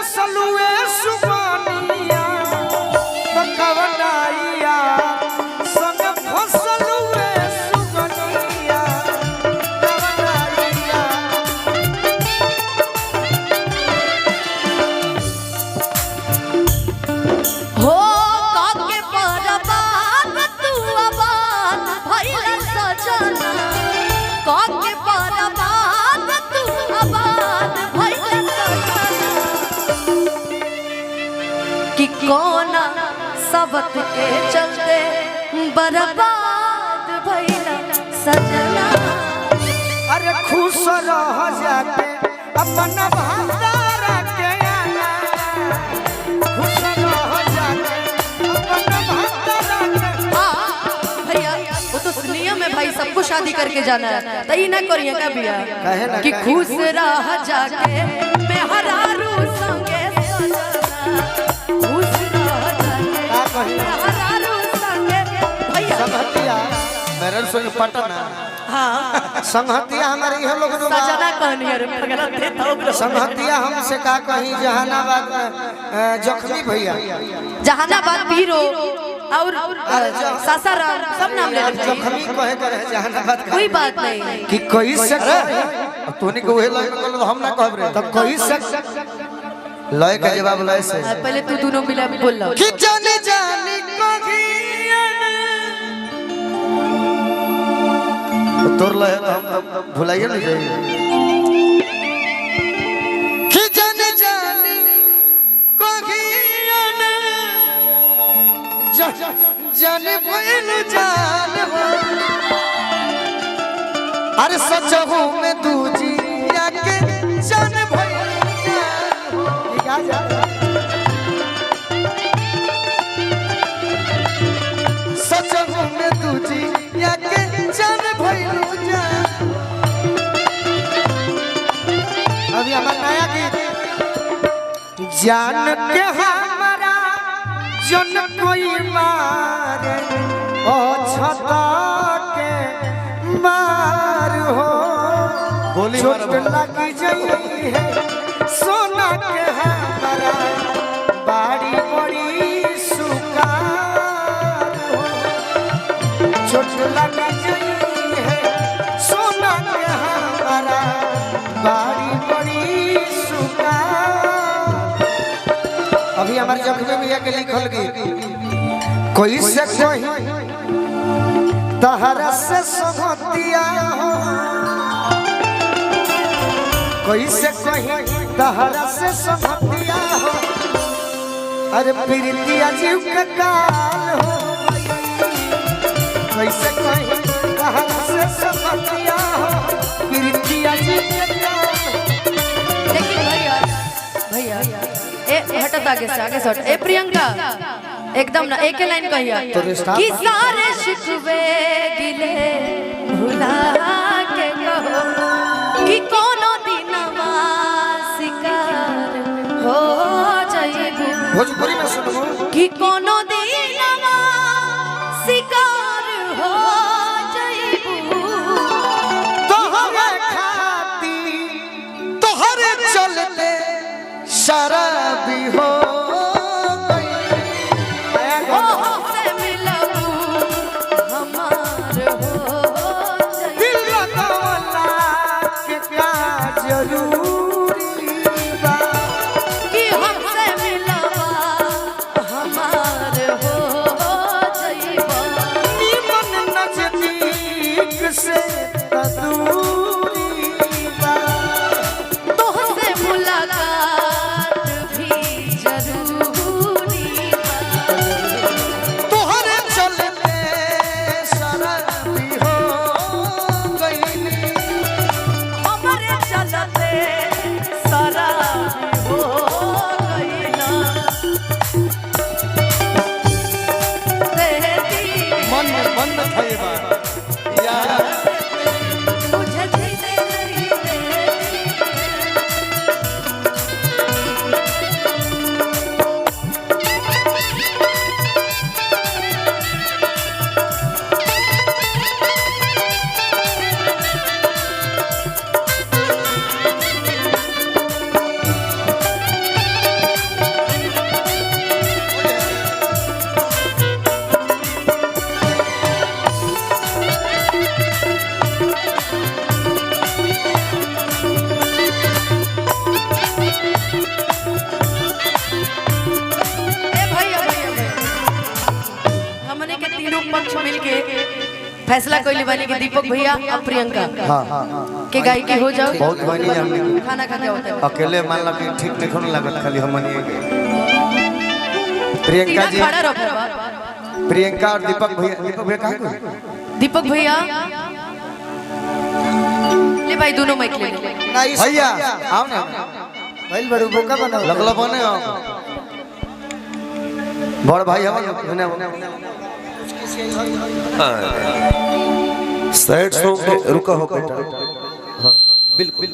नसलुए सुगनिया बकवनाइया संग फसलुए सुगनिया बकवनाइया हो काके परबाद तू आबाद भइल सजना काके परबाद तू आबाद भइल सजना कि कौन सबत के चलते बर्बाद भइल सजना अरे खुश रह जाके अपना भंडारा के आना खुश रह जाके अपना भंडारा के भैया वो तो नियम है भाई, सबको शादी करके जाना है तो ये ना करिए का बिया कि खुश रह जाके मैं हरारू संगे सजना खुश रह जाके मैं हरारू संगे भैया संगतिया मेरे संग पटना हां संगतिया हमारे यह लोग सजना कहनी है पगला देता हूं संगतिया हमसे का कहीं जहानाबाद में जख्मी भैया जहानाबाद पीरो और सासाराम सब नाम ले रखे जख्मी कहे करे जहानाबाद कोई बात नहीं कि कोई से तोनी को वही लय में हम ना कहब रे तब कोई से लय का जवाब लय से पहले तू दोनों मिला बोल लो कि जाने जाने को तोर लय तो हम भुलाइए नहीं जाइए कि जाने जाने को जाने भइल जान हो अरे सच हो में दूजी के जान भइल जान हो क्या जान सच हो में दूजी के जान भइल जान अभी हमारा नया गीत जान के हमारा जन कोई मारे ओ छता के मार हो गोली चोट लगी जई है सोना के हमारा बाड़ी बड़ी सुकार हो चोट लगी जई है सोना के हमारा बाड़ी बड़ी सुकार अभी हमारे जख्मी भैया के लिखल गई कोई से कोई तहरा से सोहतिया हो कोई से कोई तहरा से सोहतिया हो अरे प्रीतिया जीव के काल हो कोई से कोई तहरा से सोहतिया हो प्रीतिया जीव के काल लेकिन भैया ए हटत आगे से हट ए प्रियंका एकदम ना एक लाइन कहिया कि सारे शिकवे गिले भुला के कहो कि कोनो दिनवा शिकार हो जाइबू भोजपुरी में सुनो कि कोनो दिनवा शिकार हो जाइबू तोहरे खाती तोहरे चलते शराबी हो चलते फैसला कोई बानी कि दीपक भैया और प्रियंका के गायकी हो जाओ। बहुत बनी हमने खाना खा के होता है अकेले मान ला कि ठीक नहीं होने लागत खाली हमनी के प्रियंका जी खड़ा रहो। प्रियंका और दीपक भैया कहाँ गए? दीपक भैया ले भाई दोनों माइक ले भैया आओ ना भाई बड़ू बोका बना लगलो बने आओ बड़ भाई हम सैड सॉन्ग रुका हो बेटा। हाँ बिल्कुल।